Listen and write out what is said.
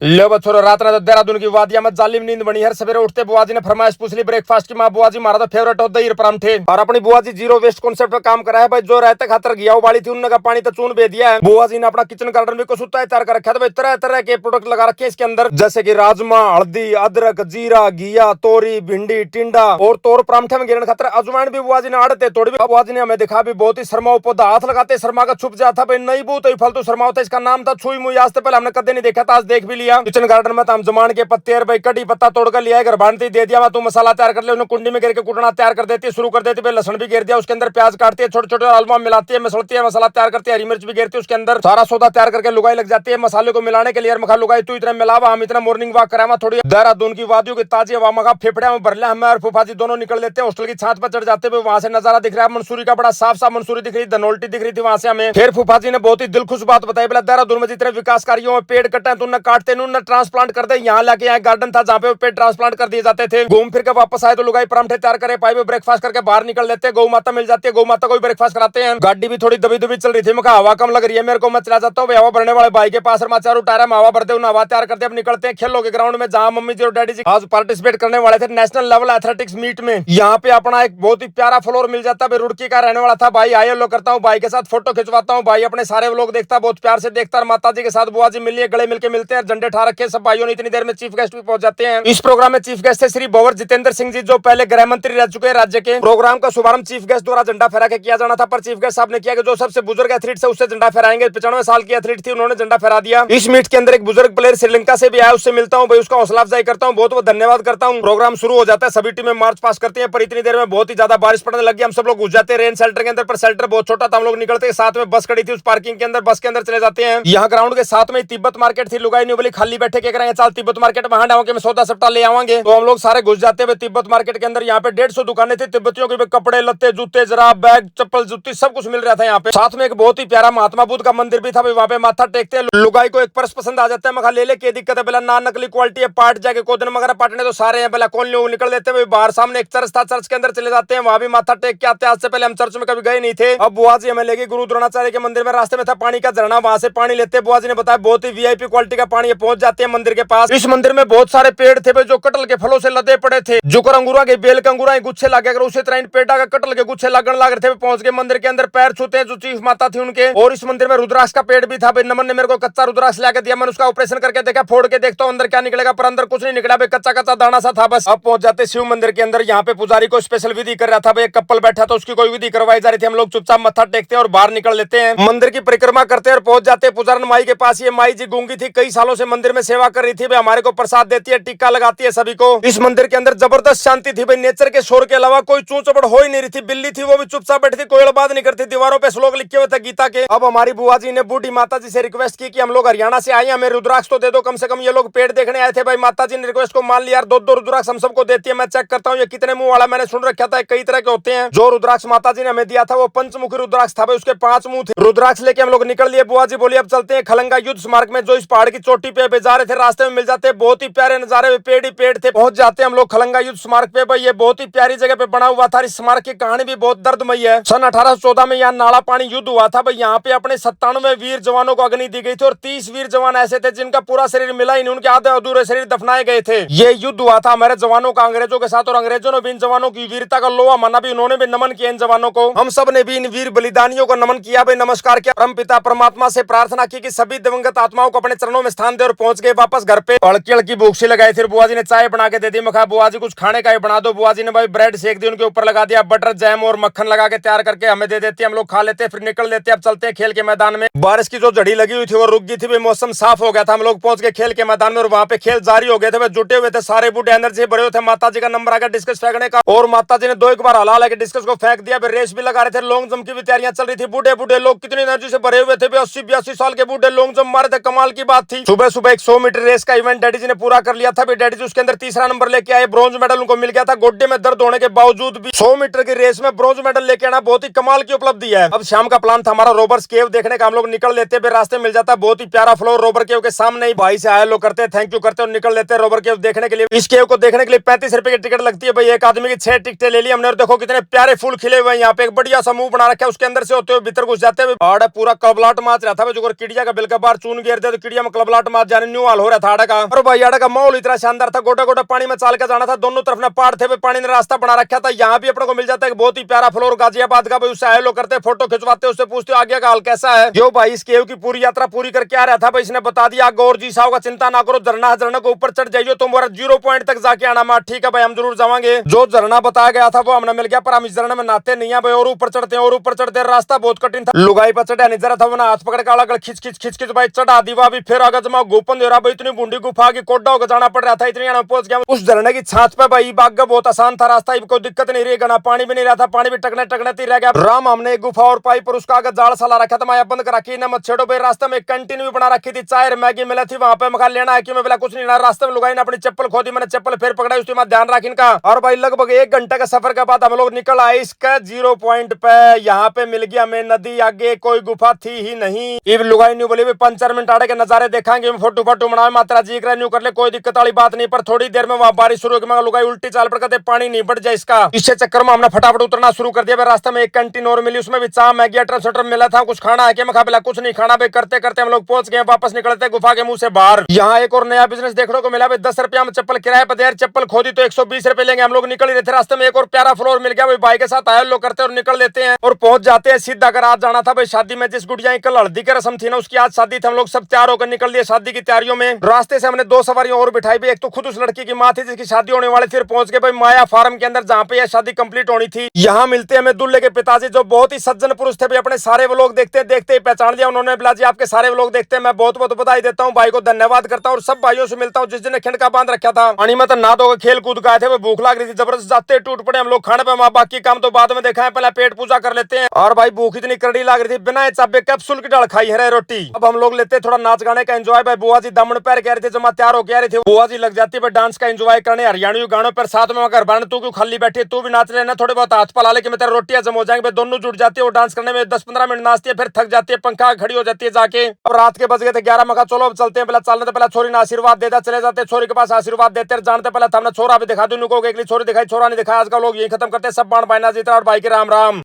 लो बच्चों, रात ना तो देहरादून की वादिया में जालिम नींद बनी है। सवेरे उठते बुआ जी ने फरमाइश पूछ ली ब्रेकफास्ट की। माँ बुआ जी हमारा तो फेवरेट होता ही परांठे, और अपनी बुआ जी जीरो वेस्ट कॉन्सेप्ट पे काम करा है भाई। जो रहते खातर गया वाली थी, उनने का पानी तो चून बे दिया है। बुआ जी ने अपना किचन गार्डन भी कुछ तैयार कर रखा है। तरह तरह के प्रोडक्ट लगा रखे हैं इसके अंदर, जैसे की राजमा, हल्दी, अदरक, जीरा, घिया, तोरी, भिंडी, टिंडा और तोर परांठे में गिरने खातर अजवाइन भी बुआ जी ने आड़ते तोड़ी। बुआ जी ने हमें दिखा भी बहुत ही शर्मा पौधा हाथ लगाते शर्मा का छुप जाता भाई। नहीं बू तो फालतू शर्मा होता। इसका नाम था छुई मुई। आज से पहले हमने कदे नहीं देखा था, आज देख भी लिया। किचन गार्डन में हम जमान के पत्ते और भाई कड़ी पत्ता तोड़कर लिया है, घर बांधते दे दिया। तू मसाला तैयार कर ले, उन्हें कुंडी में गिर के कुटना तैयार कर देती है, शुरू कर देती है। लहसुन भी गिर दिया, उसके अंदर प्याज काटती है, छोटे छोटे आलू मिलाती है, मसलती है, मसाला तैयार करती है, हरी मिर्च भी गिरती है, उसके अंदर सारा सौदा तैयार करके लुगाई लग जाती है मसाले को मिलाने के लिए। मखा लुगाई तू इतना मिलावा, हम इतना मॉर्निंग वॉक करावा थोड़ी देहरादून की वादियों की ताजी हवा मखा फेफड़े में भर लिया। हमें और फूफाजी दोनों निकल लेते हैं हॉस्टल की छत पर चढ़ जाते हुए। वहां से नजारा दिख रहा है मंसूरी का, बड़ा साफ साफ मंसूरी दिख रही, धनोल्टी दिख रही थी वहां से हमें। फिर फूफाजी ने बहुत ही दिल खुश बात बताई, बोला देहरादून में जितने विकास कार्यों में पेड़ कटे तो उन्हें काटते उन्हें ट्रांसप्लांट कर दे। यहाँ लाके यहाँ गार्डन था जहाँ पे पेड़ ट्रांसप्लांट कर दिए जाते थे। घूम फिर के वापस आए तो लुगाई परांठे तैयार करे पाए, ब्रेकफास्ट करके बाहर निकल लेते हैं। गौ माता मिल जाती है, गौ माता को भी ब्रेकफास्ट कराते हैं। गाड़ी भी थोड़ी दबी दबी चल रही थी, मैं हवा कम लग रही है मेरे को, मैं चला जाता हूँ हवा भरने वाले भाई के पास। चारों टायर में हवा भरते हवा तैयार करते अब निकलते हैं खेलों के ग्राउंड में, जहाँ मम्मी जी और डैडी जी आज पार्टिसिपेट करने वाले थे नेशनल लेवल एथलेटिक्स मीट में। यहाँ पे अपना एक बहुत ही प्यारा फ्लोर मिल जाता है, रुड़की का रहने वाला था भाई। आयो लो करता हूँ भाई के साथ फोटो खिंचवाता हूँ। भाई अपने सारे लोग देखता बहुत प्यार से देखता है। माता जी के साथ बुआ जी मिलिए, गले मिलके मिलते हैं, झंडे ठा रखे सब भाइयों ने। इतनी देर में चीफ गेस्ट भी पहुंच जाते हैं। इस प्रोग्राम में चीफ गेस्ट थे श्री भंवर जितेंद्र सिंह जी, जो पहले गृह मंत्री रह चुके हैं राज्य के। प्रोग्राम का शुभारंभ चीफ गेस्ट द्वारा झंडा फहरा के किया जाना था, पर चीफ गेस्ट साहब ने किया कि जो सबसे बुजुर्ग एथलीट है उससे झंडा फहराएंगे। 95 साल की एथलीट थी, उन्होंने झंडा फहरा दिया। इस मीट के अंदर एक बुजुर्ग प्लेयर श्रीलंका से भी आया, उससे मिलता हूँ भाई, उसका हौसला अफजाई करता हूँ, बहुत बहुत धन्यवाद करता हूँ। प्रोग्राम शुरू हो जाता है, सभी टीमें मार्च पास करती है, पर इतनी देर में बहुत ही ज्यादा बारिश पड़ने लगी। हम सब लोग घुस जाते हैं रेन शेल्टर के अंदर, पर शेल्टर बहुत छोटा था। हम लोग निकलते हैं, साथ में बस खड़ी थी, उस पार्किंग के अंदर बस के अंदर चले जाते हैं। यहाँ ग्राउंड के साथ में तिब्बत मार्केट थी, लुगाई नहीं बोली खाली बैठे क्या करेंगे, चल तिब्बत मार्केट वहां जाओगे, मैं सौदा सट्टा ले आवांगे। तो हम लोग सारे घुस जाते हैं तिब्बत मार्केट के अंदर। यहाँ पे 150 दुकानें थी तिब्बतियों के, कपड़े लत्ते जूते जराब बैग चप्पल जूती सब कुछ मिल रहा था यहाँ पे। साथ में एक बहुत ही प्यारा महात्मा बुद्ध का मंदिर भी था, वहाँ पे माथा टेकते हैं। लुगाई को एक पर्स पसंद आ जाता है, मखा ले ले क्या दिक्कत है, बोला ना नकली क्वालिटी है, पार्ट जाके कोदन वगैरह पाटने तो सारे हैं, बोला कौन लोग निकल देते हैं बाहर। सामने एक चर्च था, चर्च के अंदर चले जाते हैं, वहां भी माथा टेक के आते हैं। आज से पहले हम चर्च में कभी गए नहीं थे। अब बुआ जी हमें लेके गुरु द्रोणाचार्य के मंदिर में, रास्ते में था पानी का झरना, वहां से पानी लेते हैं। बुआ जी ने बताया बहुत ही वीआईपी क्वालिटी का पानी है। पहुंच जाते हैं मंदिर के पास। इस मंदिर में बहुत सारे पेड़ थे जो कटल के फलों से लदे पड़े थे, जो अंगूरा के बेल के अंगूरा गुच्छे लगे, अगर उसी तरह इन पेड़ा का कटल के गुच्छे लगन लग रहे थे। पहुंच के मंदिर के अंदर पैर छूते हैं जो चीफ माता थी उनके। और इस मंदिर में रुद्राक्ष का पेड़ भी था भाई। नमन ने मेरे को कच्चा रुद्राक्ष लाके दिया, मैंने उसका ऑपरेशन करके देखा, फोड़ के देखता हूं अंदर क्या निकलेगा, पर अंदर कुछ नहीं निकला भाई, कच्चा कच्चा दाना सा था बस। अब पहुंच जाते शिव मंदिर के अंदर। यहाँ पे पुजारी को स्पेशल विधि कर रहा था भाई, एक कपल बैठा था, उसकी कोई विधि करवाई जा रही थी। हम लोग चुपचाप मत्था टेकते हैं और बाहर निकल लेते हैं। मंदिर की परिक्रमा करते हैं और पहुंच जाते हैं पुजारन माई के पास। ये माई जी गूंगी थी, कई सालों से मंदिर में सेवा कर रही थी भाई, हमारे को प्रसाद देती है, टिक्का लगाती है सभी को। इस मंदिर के अंदर जबरदस्त शांति थी भाई, नेचर के शोर के अलावा कोई चूं चबड़ हो ही नहीं रही थी। बिल्ली थी वो भी चुपचाप बैठी थी, कोई बात नहीं करती। दीवारों पे श्लोक लिखे हुए थे गीता के। अब हमारी बुआ जी ने बूढ़ी माता जी से रिक्वेस्ट की कि हम लोग हरियाणा से आए, हमें रुद्राक्ष तो दे दो कम से कम। ये लोग पेड़ देखने आए थे भाई, माता जी ने रिक्वेस्ट को मान लिया, 2-2 रुद्राक्ष हम सबको देती है। मैं चेक करता हूँ ये कितने मुंह वाला, मैंने सुन रखा था कई तरह के होते हैं। जो रुद्राक्ष माता जी ने हमें दिया था वो पंचमुखी रुद्राक्ष था भाई, उसके 5 मुंह थे। रुद्राक्ष लेके हम लोग निकल लिए। बुआ जी बोली अब चलते हैं खलंगा युद्ध स्मारक में, जो इस पहाड़ की चोटी पे जा रहे थे। रास्ते में मिल जाते हैं बहुत ही प्यारे नजारे, पेड़ ही पेड़ थे। पहुंच जाते हैं हम लोग खलंगा युद्ध स्मारक पे भाई, ये बहुत ही प्यारी जगह पे बना हुआ था। इस स्मारक की कहानी भी बहुत दर्दमयी है। सन 1814 में यहाँ नाला पानी युद्ध हुआ था भाई। यहाँ पे अपने 97 वीर जवानों को अग्नि दी गई थी, और 30 वीर जवान ऐसे थे जिनका पूरा शरीर मिला ही नहीं, उनके आधे अधूरे शरीर दफनाए गए थे। ये युद्ध हुआ था हमारे जवानों का अंग्रेजों के साथ, और अंग्रेजों ने भी इन जवानों की वीरता का लोहा माना भी, उन्होंने भी नमन किया इन जवानों को। हम सब ने भी इन वीर बलिदानियों को नमन किया भाई, नमस्कार किया। परम पिता परमात्मा से प्रार्थना की कि सभी दिवंगत आत्माओं को अपने चरणों में स्थान दे, और पहुंच गए वापस घर पे। हल्की हल्की भूख सी लगाई थी, बुआ जी ने चाय बना के दे दी। मैं कहा बुआ जी कुछ खाने का ही बना दो। बुआ जी ने भाई ब्रेड सेक दी, उनके ऊपर लगा दिया बटर जैम और मक्खन लगा के तैयार करके हमें दे देती है। हम लोग खा लेते हैं, फिर निकल लेते हैं। अब चलते हैं खेल के मैदान में। बारिश की जो झड़ी लगी हुई थी वो रुक गई थी, मौसम साफ हो गया था। हम लोग पहुंच गए खेल के मैदान में, और वहां पे खेल जारी हो गए थे। जुटे हुए थे सारे बूढ़े, एनर्जी भरे हुए थे। माता जी का नंबर आ गया डिस्कस फेंकने का, और माता जी ने 2-1 बार हला के डिस्कस को फेंक दिया। रेस भी लगा रहे थे, लॉन्ग जंप की भी तैयारियां चल रही थी। बूढ़े बूढ़े लोग कितनी एनर्जी से भरे हुए थे, 80-82 साल के बूढ़े लॉन्ग जंप मारे थे, कमाल की बात थी। सुबह सुबह एक 100 मीटर रेस का इवेंट डैडी जी ने पूरा कर लिया था। डैडी जी उसके अंदर तीसरा नंबर लेके आए, ब्रॉन्ज मेडल उनको मिल गया था। गोड्डे में दर्द होने के बावजूद भी 100 मीटर की रेस में ब्रॉन्ज मेडल लेके आना बहुत ही कमाल की उपलब्धि है। अब शाम का प्लान था हमारा रोबर्स केव देखने का। हम लोग निकल लेते हैं, रास्ते मिल जाता है बहुत ही प्यारा फ्लोर रोबर केव के सामने ही। भाई से आए लोग करते हैं थैंक यू करते हैं, और निकल लेते हैं रोबर केव देखने के लिए। इस केव को देखने के लिए 35 रुपए की टिकट लगती है भाई, एक आदमी की 6 टिकटें ले ली हमने। और देखो कितने प्यारे फूल खिले हुए हैं यहाँ पे, एक बढ़िया सा मुंह बना रखा है, उसके अंदर से होते हुए भीतर घुस जाते हैं। पूरा कबलाट माच रहा था जो चिड़िया का बिल का बार चून घेर दे तो चिड़िया में कबलाट माच जाने न्यू हाल हो रहा था आड़ा का। और भाई आड़ा का माहौल इतना शानदार था, गोटा गोटा पानी में चाल के जाना था, दोनों तरफ ना पहाड़ थे, पानी ने रास्ता बना रखा था। यहाँ भी अपने को मिल जाता है बहुत ही प्यारा फ्लोर गाजियाबाद का, भाई उससे आए लोग करते फोटो खिंचवाते, उससे पूछते आगे का हाल कैसा है। यो भाई इस केव की पूरी यात्रा पूरी करके आ रहा था भाई, इसने बता दिया गौर जी साहब का चिंता ना करो, झरना झरना को ऊपर चढ़ जाइए तुम्हारा 0 पॉइंट तक जाके आना मार। ठीक है भाई हम जरूर जाएंगे। जो झरना बताया गया था वो हमने मिल गया, पर हम इस झरने में नहाते नहीं है भाई, और ऊपर चढ़ते हैं और ऊपर चढ़ते, रास्ता बहुत कठिन था। लुगाई पर चढ़ा नहीं जरा था, वरना हाथ पकड़ के अलग खिंच खिंच खिंच खिंच भाई चढ़ा दीवा भी, फिर आगे जमा गोपन दे रहा भाई, इतनी बूंदी गुफा की कोड्डा होकर जाना पड़ रहा था, इतनी पहुंच गया उस झरने की छाछ पे भाई। बाग बहुत आसान था रास्ता, कोई दिक्कत नहीं रही, गना पानी भी नहीं रहा था, पानी भी टकने टकने रह गया। राम हमने एक गुफा और पाई, पर उसका आगे जाल साला रखा था, मैं बंद कर रखी, मत छेड़ो भाई। रास्ते में कैंटीन भी बना रखी थी, चाय मैगी मिला थी वहां पे, मैं लेना है कि मैं बोला कुछ नहीं लेना। रास्ते में लुगाई ने अपनी चप्पल खोदी, मैंने चप्पल फिर पकड़ा, उसके बाद ध्यान रख इनका। और भाई लगभग 1 घंटे का सफर के बाद हम लोग निकल आए इसका 0 पॉइंट पे। यहाँ पे मिल गया हमें नदी, आगे कोई गुफा थी ही नहीं। इब लुगाई न्यू बोले 5-4 मिनट आड़े के नजारे देखेंगे, फोटो फोटो बनाए, मात्रा जी कर न्यू कर ले, कोई दिक्कत वाली बात नहीं। पर थोड़ी देर में वहां बारिश शुरू हो गई, लुगाई उल्टी चाल पड़ गए, पानी नहीं बढ़ जाए इसका। इस चक्कर में हमने फटाफट उतरना शुरू कर दिया। रास्ते में एक कैंटीन और मिली, उसमें भी चाय मैगी अटर मिला था, कुछ खाना है क्या मुकाबला, कुछ नहीं खाना भाई। करते करते हम लोग पहुंच गए, वापस निकलते गुफा के मुंह से बाहर। यहाँ एक और नया बिजनेस देखने को मिला भाई, 10 रुपया में चप्पल किराए पर दे, चप्पल खोदी तो 120 रुपए लेंगे। हम लोग निकल ही रहे थे, रास्ते में एक और प्यारा फ्लोर मिल गया भाई, भाई के साथ आए लोग करते और निकल लेते हैं और पहुंच जाते हैं सीधा। अगर आज जाना था भाई शादी में, जिस गुड़िया कल हल्दी की रस्म थी ना, उसकी आज शादी थी। हम लोग सब तैयार होकर निकल दिए शादी की तैयारियों में। रास्ते से हमने 2 सवारियां और बिठाई भी, एक तो खुद उस लड़की की माँ थी जिसकी शादी होने वाली थी। पहुंच गए भाई माया फार्म के अंदर, जहाँ पे यह शादी कंप्लीट होनी थी। यहाँ मिलते हमें दूल्हे के पिताजी, जो बहुत ही सज्जन पुरुष थे भाई, अपने सारे व्लॉग देखते देखते ही पहचान लिया उन्होंने। बोला जी आपके सारे व्लॉग देखते हैं, मैं बहुत बहुत बधाई देता हूँ, भाई को धन्यवाद करता हूँ, और सब भाइयों से मिलता हूँ जिस दिन खिंड का बांध रखा था। पानी में तो ना तो खेल कूद गए थे, भूख लग रही थी जबरदस्त, जाते टूट पड़े हम लोग खाने पे। माँ बाकी काम तो बाद में देखा है, पहले पेट पूजा कर लेते हैं। और भाई भूख इतनी कड़ी लग रही थी, बिना चाबे कैप्सूल की डाल खाई है रोटी। अब हम लोग लेते थोड़ा नाच गाने का एंजॉय। भाई बुआ जी दमन पैर कह रहे थे, जमा तैयार हो कह रहे थे, बुआ जी लग जाती है डांस का एंजॉय करने, हरियाणवी गानों पर। साथ में अगर बन तू क्यों खाली बैठी, तू भी नाच लेना, थोड़े बहुत हाथ पला ले कि मैं तेरा रोटियां जम हो जाएंगे। दोनों जुट जाती है, वो डांस करने में 10-15 मिनट नाचती है, फिर थक जाती है, पंखा खड़ी हो जाती है जाके। अब रात के बज गए थे 11, मका चलो अब चलते हैं। पहले चलने तो पहले छोरी ने आशीर्वाद देता, चले जाते छोरी के पास आशीर्वाद देते जानते। पहले हमने छोरा भी दिखा दू, नुको छोरी दिखाई, छोरा नहीं दिखाया। आज का लोग यही खत्म करते, सब बाण भाईना जीता और भाई के राम राम।